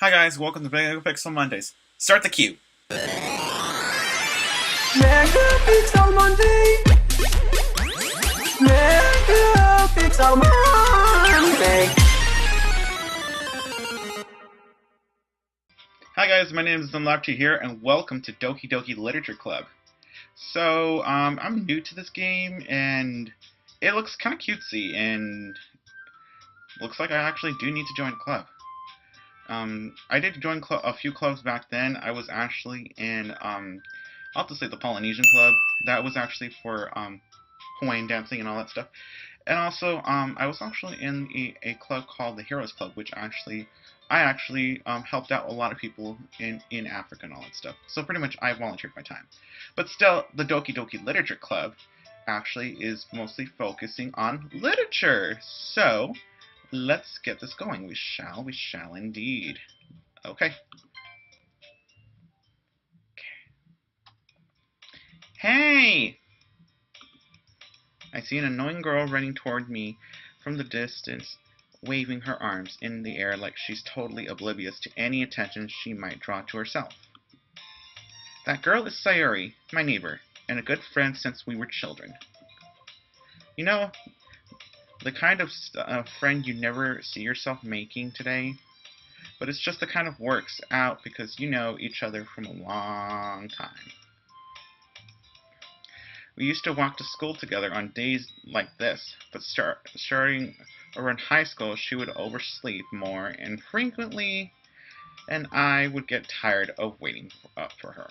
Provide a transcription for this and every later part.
Hi guys, welcome to Mega Pixel Mondays. Start the queue. Mega Pixel Monday. Mega Pixel Monday. Hi guys, my name is Dunlapchi here, and welcome to Doki Doki Literature Club. So, I'm new to this game, and it looks kind of cutesy, and looks like I actually do need to join a club. I did join a few clubs back then. I was actually in, I'll have to say the Polynesian Club. That was actually for, Hawaiian dancing and all that stuff. And also, I was actually in a club called the Heroes Club, which I actually helped out a lot of people in Africa and all that stuff. So pretty much I volunteered my time. But still, the Doki Doki Literature Club actually is mostly focusing on literature. So let's get this going. We shall indeed. Okay. Hey! I see an annoying girl running toward me from the distance, waving her arms in the air like she's totally oblivious to any attention she might draw to herself. That girl is Sayuri, my neighbor, and a good friend since we were children. You know, the kind of friend you never see yourself making today, but it's just the kind of works out because you know each other from a long time. We used to walk to school together on days like this, but starting around high school, she would oversleep more, and frequently, and I would get tired of waiting up for her.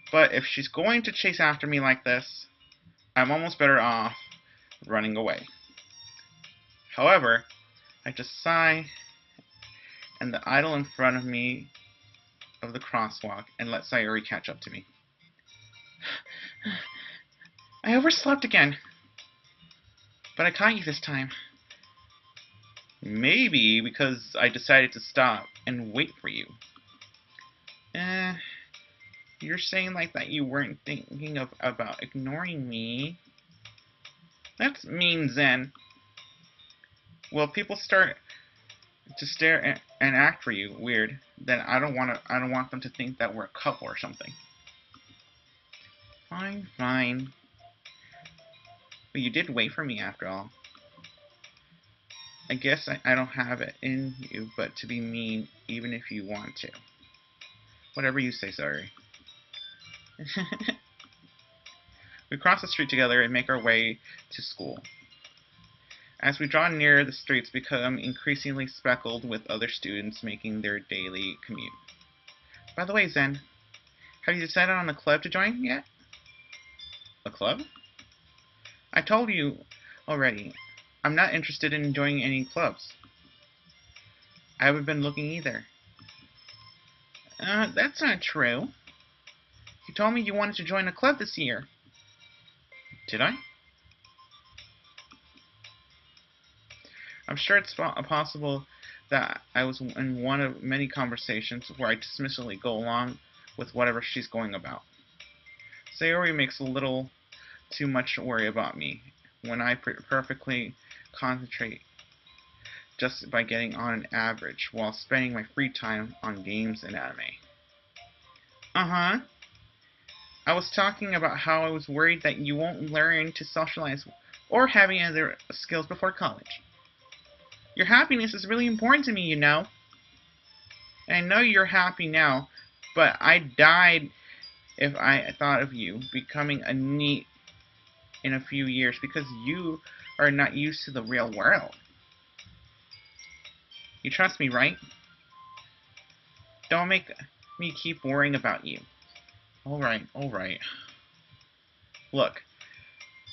But if she's going to chase after me like this, I'm almost better off running away. However, I just sigh and the idle in front of me of the crosswalk and let Sayuri catch up to me. I overslept again. But I caught you this time. Maybe because I decided to stop and wait for you. You're saying like that you weren't thinking about ignoring me. That's mean, Zen. Well, people start to stare and act for you weird, then I don't want them to think that we're a couple or something. Fine. But you did wait for me after all. I guess I don't have it in you but to be mean even if you want to. Whatever you say, sorry. We cross the street together and make our way to school. As we draw near, the streets become increasingly speckled with other students making their daily commute. By the way, Zen, have you decided on a club to join yet? A club? I told you already, I'm not interested in joining any clubs. I haven't been looking either. That's not true. You told me you wanted to join a club this year. Did I? I'm sure it's possible that I was in one of many conversations where I dismissively go along with whatever she's going about. Sayori makes a little too much worry about me when I perfectly concentrate just by getting on an average while spending my free time on games and anime. Uh-huh. I was talking about how I was worried that you won't learn to socialize or have any other skills before college. Your happiness is really important to me, you know. And I know you're happy now, but I'd die if I thought of you becoming a NEET in a few years because you are not used to the real world. You trust me, right? Don't make me keep worrying about you. Alright. Look,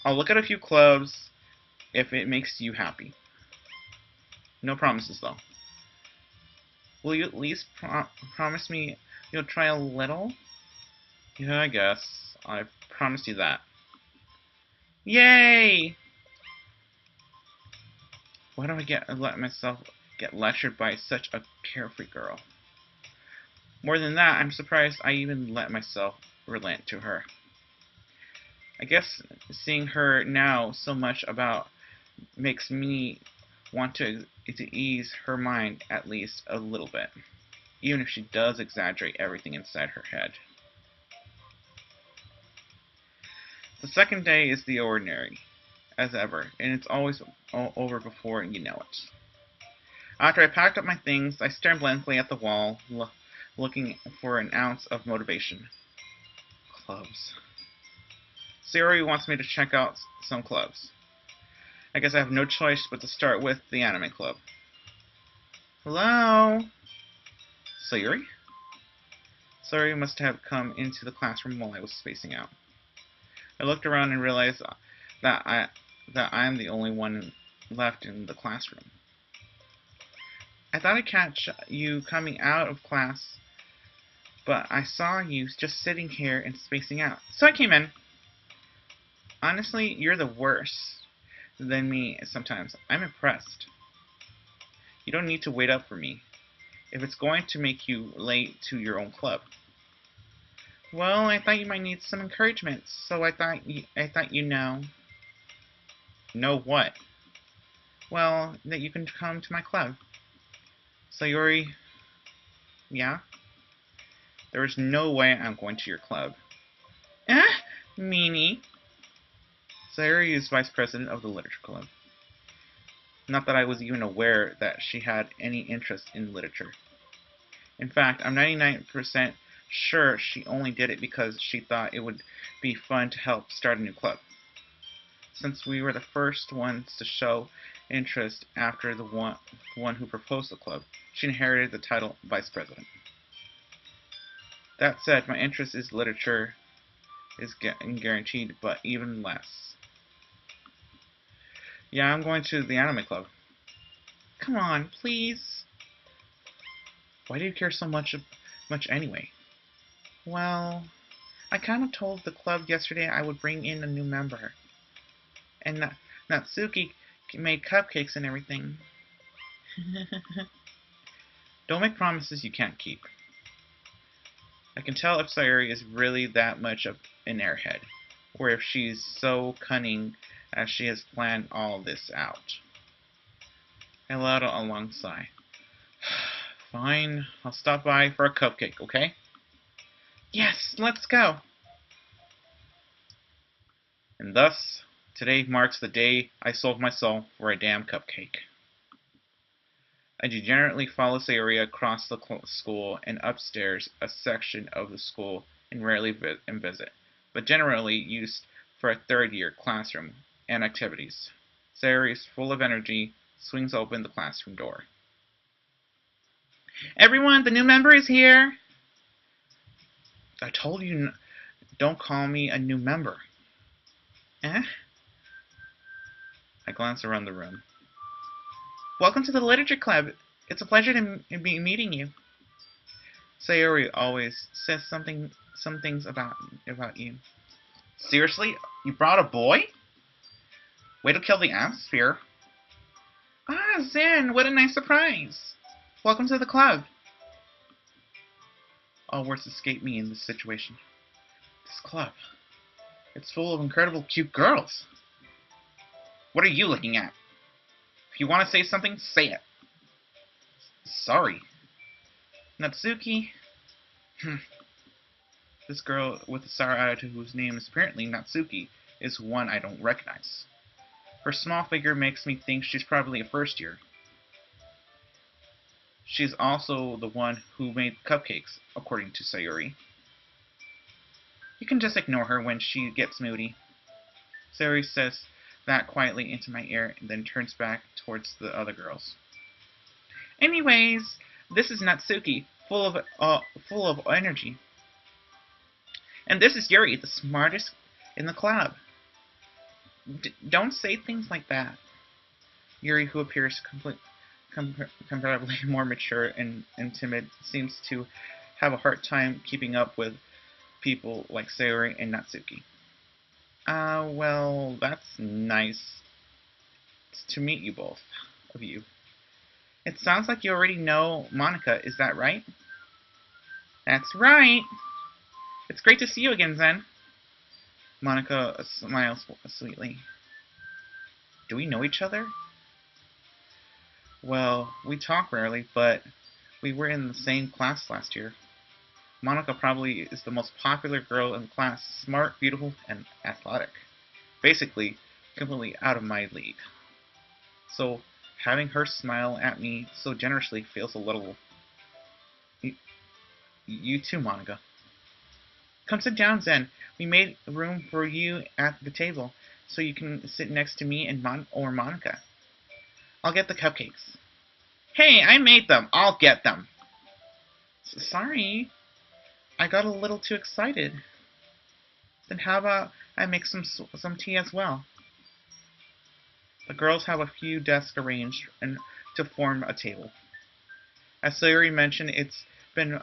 I'll look at a few clubs if it makes you happy. No promises, though. Will you at least promise me you'll try a little? Yeah, I guess. I promised you that. Yay! Why do I let myself get lectured by such a carefree girl? More than that, I'm surprised I even let myself relent to her. I guess seeing her now so much about makes me want to to ease her mind at least a little bit, even if she does exaggerate everything inside her head. The second day is the ordinary, as ever, and it's always over before you know it. After I packed up my things, I stared blankly at the wall, looking for an ounce of motivation. Clubs. Sayori wants me to check out some clubs. I guess I have no choice but to start with the anime club. Hello? Sayori? Sayori must have come into the classroom while I was spacing out. I looked around and realized that I'm the only one left in the classroom. I thought I'd catch you coming out of class, but I saw you just sitting here and spacing out. So I came in. Honestly, you're the worst than me sometimes. I'm impressed. You don't need to wait up for me if it's going to make you late to your own club. Well, I thought you might need some encouragement, so I thought you know. Know what? Well, that you can come to my club. Sayori, yeah? There is no way I'm going to your club. Meanie. Sayori is vice president of the literature club. Not that I was even aware that she had any interest in literature. In fact, I'm 99% sure she only did it because she thought it would be fun to help start a new club. Since we were the first ones to show interest after the one who proposed the club, she inherited the title vice president. That said, my interest in literature is guaranteed, but even less. Yeah, I'm going to the anime club. Come on, please. Why do you care so much anyway? Well, I kind of told the club yesterday I would bring in a new member. And Natsuki made cupcakes and everything. Don't make promises you can't keep. I can tell if Sayori is really that much of an airhead, or if she's so cunning as she has planned all this out. I let out a long sigh. Fine, I'll stop by for a cupcake, okay? Yes, let's go! And thus, today marks the day I sold my soul for a damn cupcake. I degenerately follow Sayori across the school and upstairs a section of the school and rarely visit, but generally used for a third-year classroom and activities. Sayori is full of energy, swings open the classroom door. Everyone, the new member is here! I told you, don't call me a new member. Eh? I glance around the room. Welcome to the Literature Club. It's a pleasure to be meeting you. Sayori always says some things about you. Seriously? You brought a boy? Way to kill the atmosphere. Ah, Zen, what a nice surprise. Welcome to the club. All words escape me in this situation. This club. It's full of incredible cute girls. What are you looking at? If you want to say something, say it. Sorry. Natsuki? This girl with the sour attitude whose name is apparently Natsuki is one I don't recognize. Her small figure makes me think she's probably a first year. She's also the one who made cupcakes, according to Sayori. You can just ignore her when she gets moody. Sayori says that quietly into my ear and then turns back towards the other girls. Anyways, this is Natsuki, full of energy. And this is Yuri, the smartest in the club. Don't say things like that. Yuri, who appears comparatively more mature and timid, seems to have a hard time keeping up with people like Sayori and Natsuki. Well, that's nice to meet you both of you. It sounds like you already know Monica, is that right? That's right. It's great to see you again, Zen. Monica smiles sweetly. Do we know each other? Well, we talk rarely, but we were in the same class last year. Monica probably is the most popular girl in the class, smart, beautiful, and athletic. Basically, completely out of my league. So, having her smile at me so generously feels a little. You, you too, Monica. Come sit down, Zen. We made room for you at the table, so you can sit next to me and Monica. I'll get the cupcakes. Hey, I made them. I'll get them. Sorry, I got a little too excited. Then how about I make some tea as well? The girls have a few desks arranged to form a table. As Sayuri mentioned, it's been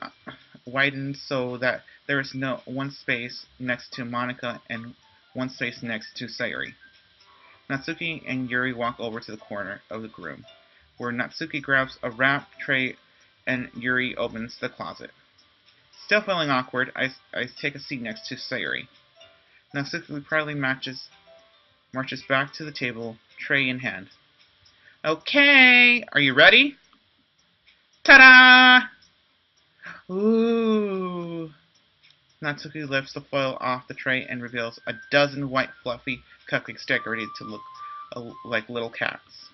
widened so that there is no one space next to Monica and one space next to Sayuri. Natsuki and Yuri walk over to the corner of the room, where Natsuki grabs a wrap tray and Yuri opens the closet. Still feeling awkward, I take a seat next to Sayuri. Natsuki proudly marches back to the table, tray in hand. Okay, are you ready? Ta-da! Ooh. Natsuki lifts the foil off the tray and reveals a dozen white fluffy cupcakes decorated to look like little cats.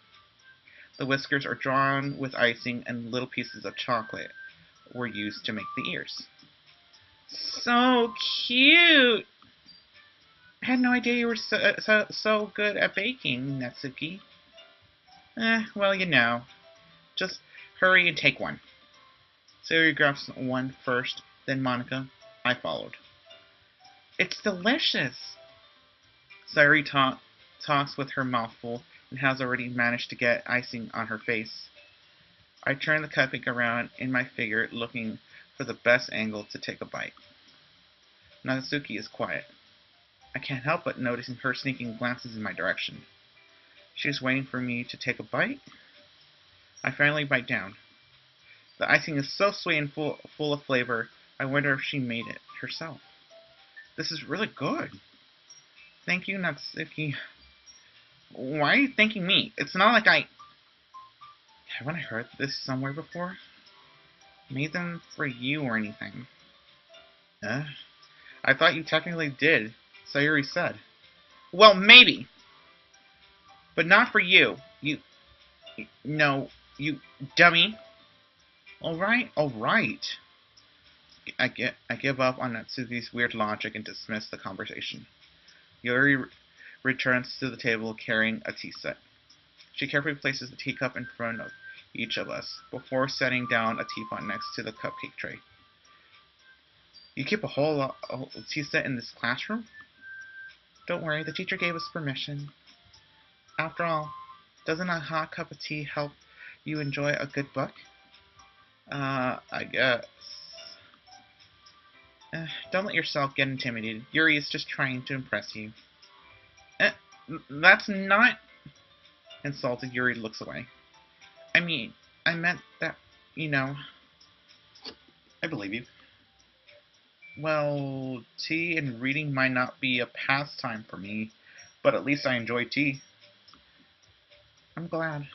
The whiskers are drawn with icing and little pieces of chocolate were used to make the ears. So cute! I had no idea you were so good at baking, Natsuki. Well, you know. Just hurry and take one. Sayuri grabs one first, then Monica. I followed. It's delicious! Sayuri talks with her mouth full and has already managed to get icing on her face. I turn the cupcake around in my figure, looking for the best angle to take a bite. Natsuki is quiet. I can't help but noticing her sneaking glances in my direction. She's waiting for me to take a bite. I finally bite down. The icing is so sweet and full of flavor, I wonder if she made it herself. This is really good. Thank you, Natsuki. Why are you thanking me? It's not like haven't I heard this somewhere before? Made them for you or anything. I thought you technically did. Sayuri said. Well, maybe. But not for you. No, you dummy. Alright. I give up on Natsuki's weird logic and dismiss the conversation. Yuri returns to the table carrying a tea set. She carefully places the teacup in front of each of us before setting down a teapot next to the cupcake tray. You keep a whole tea set in this classroom? Don't worry, the teacher gave us permission. After all, doesn't a hot cup of tea help you enjoy a good book? I guess. Don't let yourself get intimidated. Yuri is just trying to impress you. That's not... Insulted, Yuri looks away. I mean, I meant that, I believe you. Well, tea and reading might not be a pastime for me, but at least I enjoy tea. I'm glad.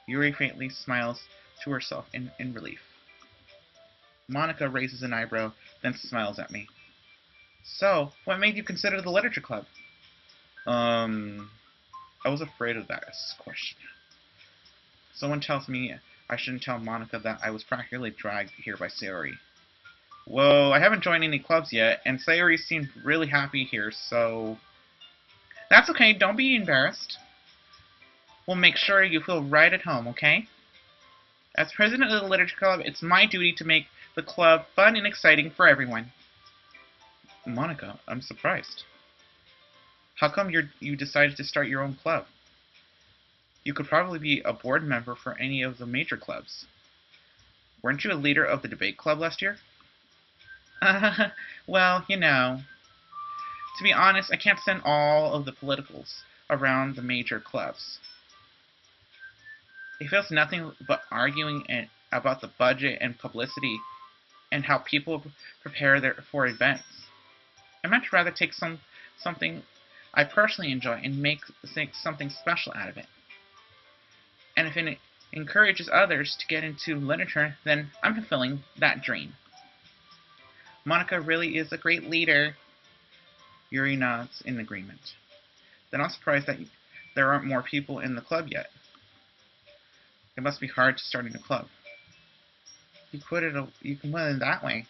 Yuri faintly smiles to herself in relief. Monica raises an eyebrow, then smiles at me. So, what made you consider the literature club? I was afraid of that question. Someone tells me I shouldn't tell Monica that I was practically dragged here by Sayuri. Well, I haven't joined any clubs yet, and Sayuri seemed really happy here, so... That's okay, don't be embarrassed. We'll make sure you feel right at home, okay? As president of the Literature Club, it's my duty to make the club fun and exciting for everyone. Monica, I'm surprised. How come you decided to start your own club? You could probably be a board member for any of the major clubs. Weren't you a leader of the debate club last year? Well, To be honest, I can't stand all of the politicals around the major clubs. It feels nothing but arguing about the budget and publicity and how people prepare for events. I'd much rather take something I personally enjoy and make something special out of it. And encourages others to get into literature, then I'm fulfilling that dream. Monica really is a great leader. Yuri nods in agreement. Then I'm surprised that there aren't more people in the club yet. It must be hard to start a club. You can put it that way.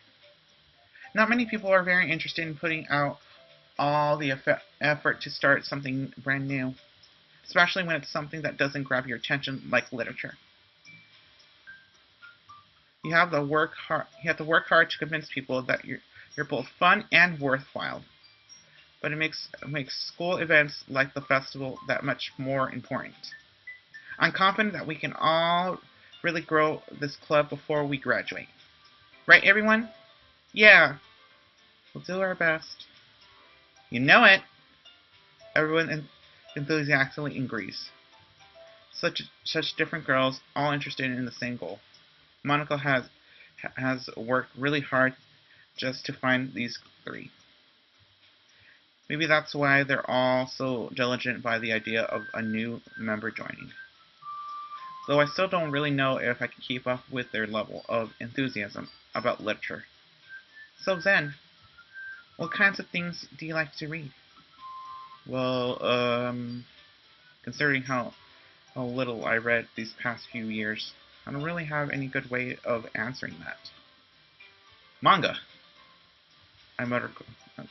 Not many people are very interested in putting out all the effort to start something brand new, especially when it's something that doesn't grab your attention like literature. You have to work hard to convince people that you're both fun and worthwhile. But it makes school events like the festival that much more important. I'm confident that we can all really grow this club before we graduate. Right, everyone? Yeah, we'll do our best. You know it. Everyone enthusiastically agrees. Such different girls, all interested in the same goal. Monica has worked really hard just to find these three. Maybe that's why they're all so diligent by the idea of a new member joining. Though I still don't really know if I can keep up with their level of enthusiasm about literature. So Zen, what kinds of things do you like to read? Well, considering how little I read these past few years, I don't really have any good way of answering that. Manga, I muttered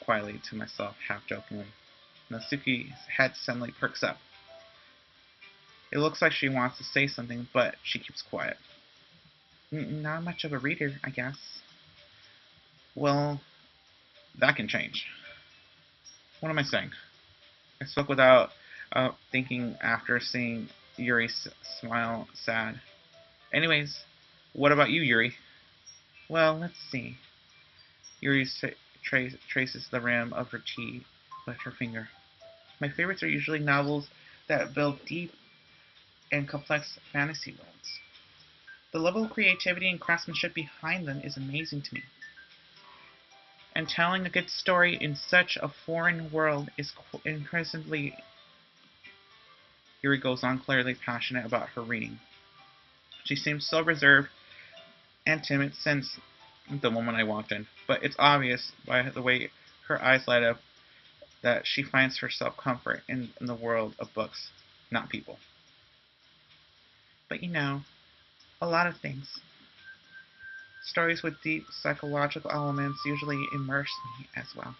quietly to myself, half-jokingly. Natsuki's head suddenly perks up. It looks like she wants to say something, but she keeps quiet. Not much of a reader, I guess. Well, that can change. What am I saying? I spoke without thinking after seeing Yuri smile sad. Anyways, what about you, Yuri? Well, let's see. Yuri traces the rim of her tea with her finger. My favorites are usually novels that build deep and complex fantasy worlds. The level of creativity and craftsmanship behind them is amazing to me. And telling a good story in such a foreign world is incredibly... Yuri goes on, clearly passionate about her reading. She seems so reserved and timid since the moment I walked in, but it's obvious by the way her eyes light up that she finds herself comfort in the world of books, not people. But you know, a lot of things. Stories with deep psychological elements usually immerse me as well.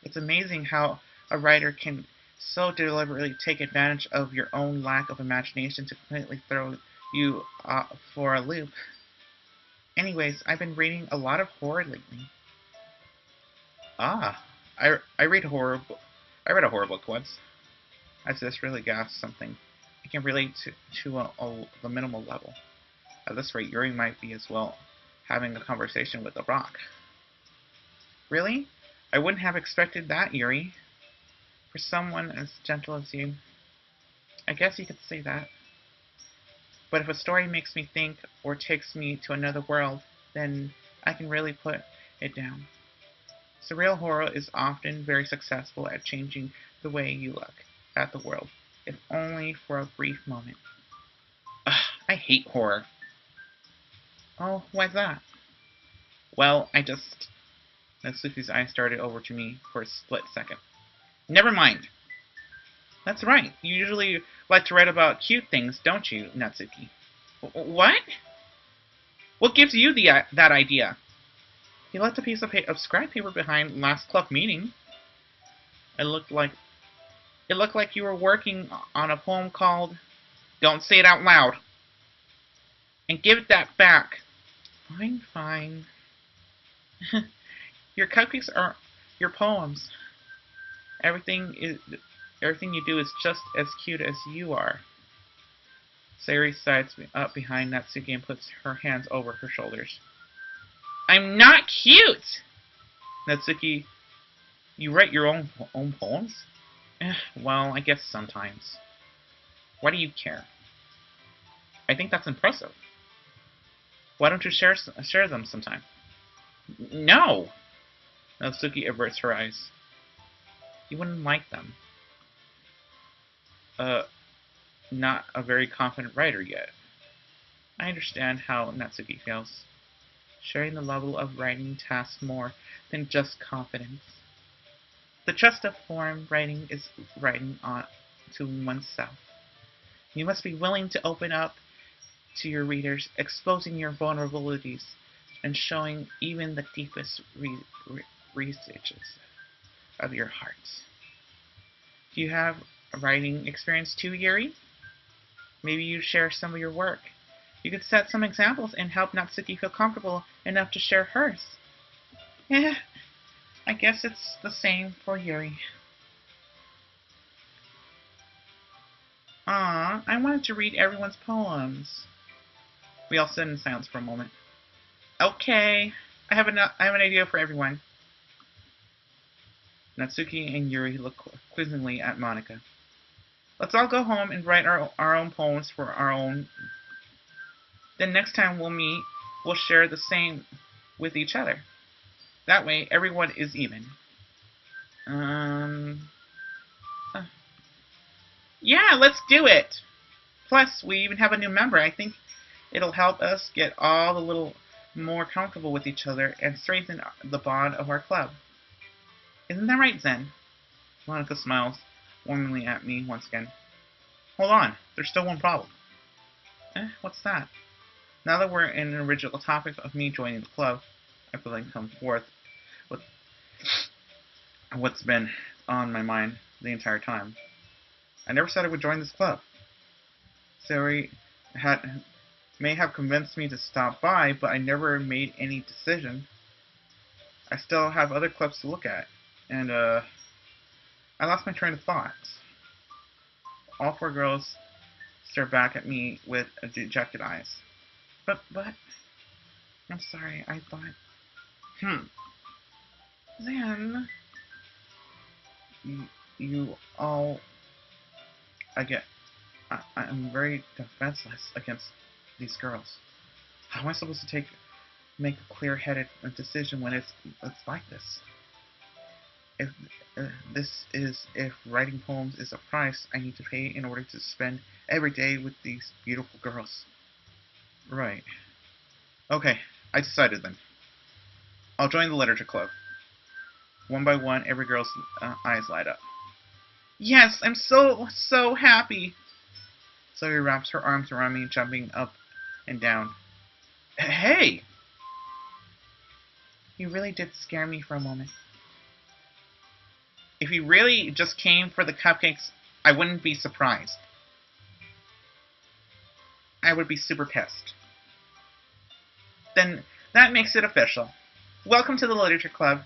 It's amazing how a writer can so deliberately take advantage of your own lack of imagination to completely throw you for a loop. Anyways, I've been reading a lot of horror lately. Ah, I read horror. I read a horror book once. I just really gasped something. I can relate to the minimal level. At this rate, Yuri might be as well having a conversation with a rock. Really? I wouldn't have expected that, Yuri. For someone as gentle as you. I guess you could say that. But if a story makes me think or takes me to another world, then I can really put it down. Surreal horror is often very successful at changing the way you look at the world, if only for a brief moment. Ugh, I hate horror. Oh, why's that? Well, Natsuki's eyes started over to me for a split second. Never mind. That's right. You usually like to write about cute things, don't you, Natsuki? What? What gives you that idea? You left a piece of scrap paper behind last club meeting. It looked like you were working on a poem called "Don't Say It Out Loud." And give it that back. Fine, fine. Your cupcakes are your poems. Everything you do is just as cute as you are. Sayuri sides up behind Natsuki and puts her hands over her shoulders. I'm not cute! Natsuki, you write your own poems? Well, I guess sometimes. Why do you care? I think that's impressive. Why don't you share them sometime? No! Natsuki averts her eyes. You wouldn't like them. Not a very confident writer yet. I understand how Natsuki feels. Sharing the level of writing tasks more than just confidence. The trust of form writing is writing on to oneself. You must be willing to open up to your readers, exposing your vulnerabilities and showing even the deepest recesses of your heart. Do you have a writing experience too, Yuri? Maybe you share some of your work. You could set some examples and help Natsuki feel comfortable enough to share hers. Eh, I guess it's the same for Yuri. I wanted to read everyone's poems. We all sit in silence for a moment. Okay, I have an idea for everyone. Natsuki and Yuri look quizzingly at Monika. Let's all go home and write our own poems for our own. Then next time we'll meet, we'll share the same with each other. That way, everyone is even. Yeah, let's do it! Plus, we even have a new member. I think it'll help us get all a little more comfortable with each other and strengthen the bond of our club. Isn't that right, Zen? Monika smiles warmly at me once again. Hold on, there's still one problem. What's that? Now that we're in an original topic of me joining the club, I feel like come forth with what's been on my mind the entire time. I never said I would join this club. Sayori may have convinced me to stop by, but I never made any decision. I still have other clubs to look at, and I lost my train of thought. All four girls stare back at me with dejected eyes. But, I'm sorry, I thought, Zan, you all, I'm very defenseless against these girls. How am I supposed to make a clear-headed decision when it's like this? If writing poems is a price I need to pay in order to spend every day with these beautiful girls. Right. Okay, I decided then. I'll join the literature club. One by one, every girl's eyes light up. Yes, I'm so happy. Zoe wraps her arms around me, jumping up and down. Hey! You really did scare me for a moment. If you really just came for the cupcakes, I wouldn't be surprised. I would be super pissed. Then that makes it official. Welcome to the literature club.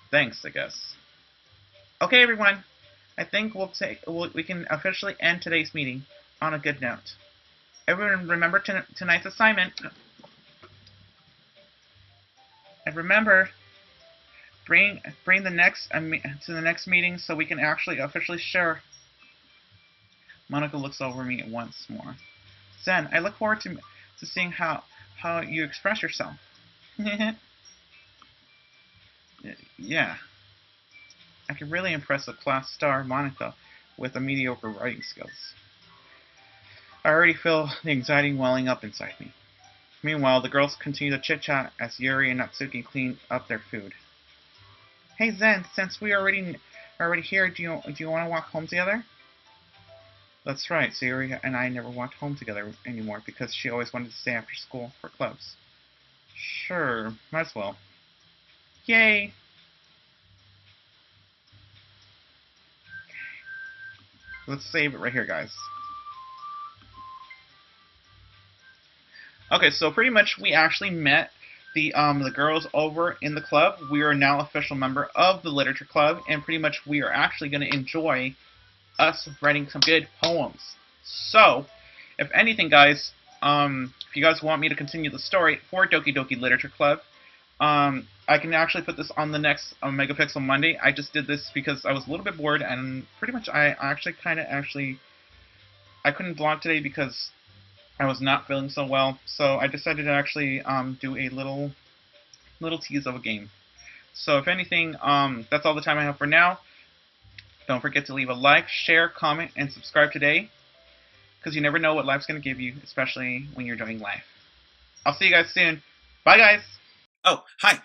Thanks, I guess. Okay, everyone. I think we can officially end today's meeting on a good note. Everyone, remember tonight's assignment. And remember, bring the next to the next meeting so we can actually officially share. Monika looks over me once more. Zen, I look forward to seeing how you express yourself. Yeah. I can really impress a class star, Monika, with a mediocre writing skills. I already feel the anxiety welling up inside me. Meanwhile, the girls continue to chit-chat as Yuri and Natsuki clean up their food. Hey Zen, since we are already here, do you want to walk home together? That's right, Sayori and I never walked home together anymore because she always wanted to stay after school for clubs. Sure, might as well. Yay! Let's save it right here, guys. Okay, so pretty much we actually met the girls over in the club. We are now official member of the literature club, and pretty much we are actually going to enjoy us writing some good poems. So, if anything, guys, if you guys want me to continue the story for Doki Doki Literature Club, I can actually put this on the next Megapixel Monday. I just did this because I was a little bit bored, and pretty much I couldn't vlog today because I was not feeling so well. So I decided to actually do a little tease of a game. So if anything, that's all the time I have for now. Don't forget to leave a like, share, comment, and subscribe today. because you never know what life's going to give you, especially when you're enjoying life. I'll see you guys soon. Bye, guys. Oh, hi.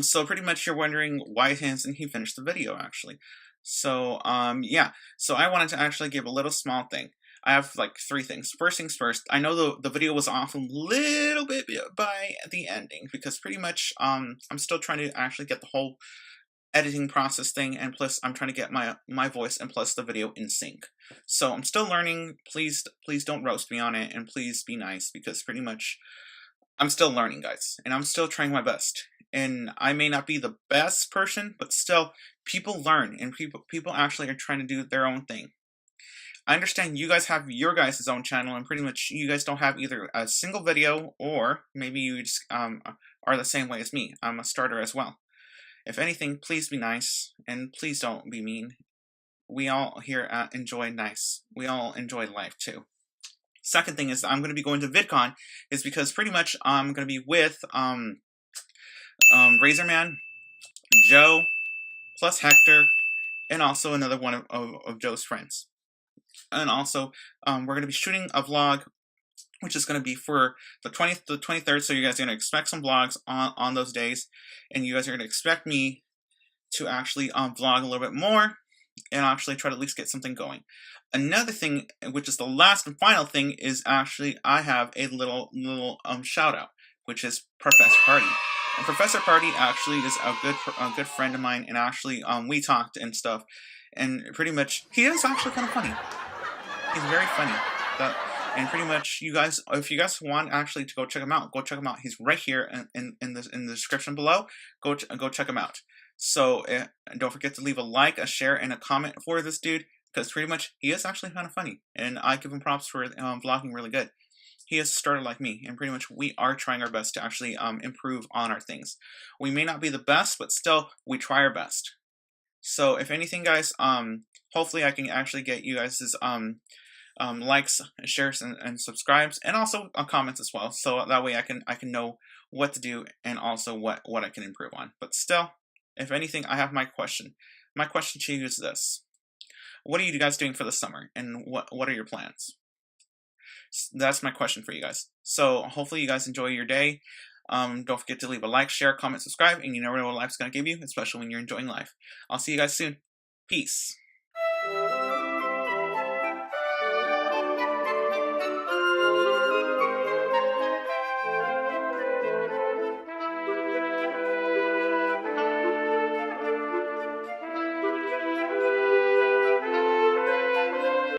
So pretty much you're wondering why hasn't he finished the video, actually. So, yeah. So I wanted to actually give a little small thing. I have like 3 things. First things first, I know the video was off a little bit by the ending, because pretty much, I'm still trying to actually get the whole editing process thing, and plus I'm trying to get my voice and plus the video in sync. So I'm still learning. Please don't roast me on it, and please be nice, because pretty much I'm still learning, guys, and I'm still trying my best. And I may not be the best person, but still, people learn, and people actually are trying to do their own thing. I understand you guys have your guys' own channel, and pretty much you guys don't have either a single video, or maybe you just are the same way as me. I'm a starter as well. If anything, please be nice, and please don't be mean. We all here enjoy nice. We all enjoy life, too. Second thing is I'm going to be going to VidCon, is because pretty much I'm going to be with Razorman, Joe, plus Hector, and also another one of Joe's friends. And also, we're going to be shooting a vlog, which is going to be for the 20th to the 23rd, so you guys are going to expect some vlogs on those days, and you guys are going to expect me to actually vlog a little bit more, and actually try to at least get something going. Another thing, which is the last and final thing, is actually I have a little shout out, which is Professor Party. And Professor Party actually is a good friend of mine, and actually we talked and stuff, and pretty much he is actually kind of funny. He's very funny. And pretty much you guys, if you guys want actually to go check him out, go check him out. He's right here in the description below. Go check him out. So don't forget to leave a like, a share, and a comment for this dude, because pretty much he is actually kind of funny, and I give him props for vlogging really good. He has started like me, and pretty much we are trying our best to actually improve on our things. We may not be the best, but still we try our best. So if anything, guys, hopefully I can actually get you guys' likes, shares, and subscribes, and also comments as well. So that way I can know what to do, and also what I can improve on. But still, if anything, I have my question. My question to you is this: what are you guys doing for the summer, and what are your plans? That's my question for you guys. So hopefully you guys enjoy your day. Don't forget to leave a like, share, comment, subscribe, and you never know what life's going to give you, especially when you're enjoying life. I'll see you guys soon. Peace.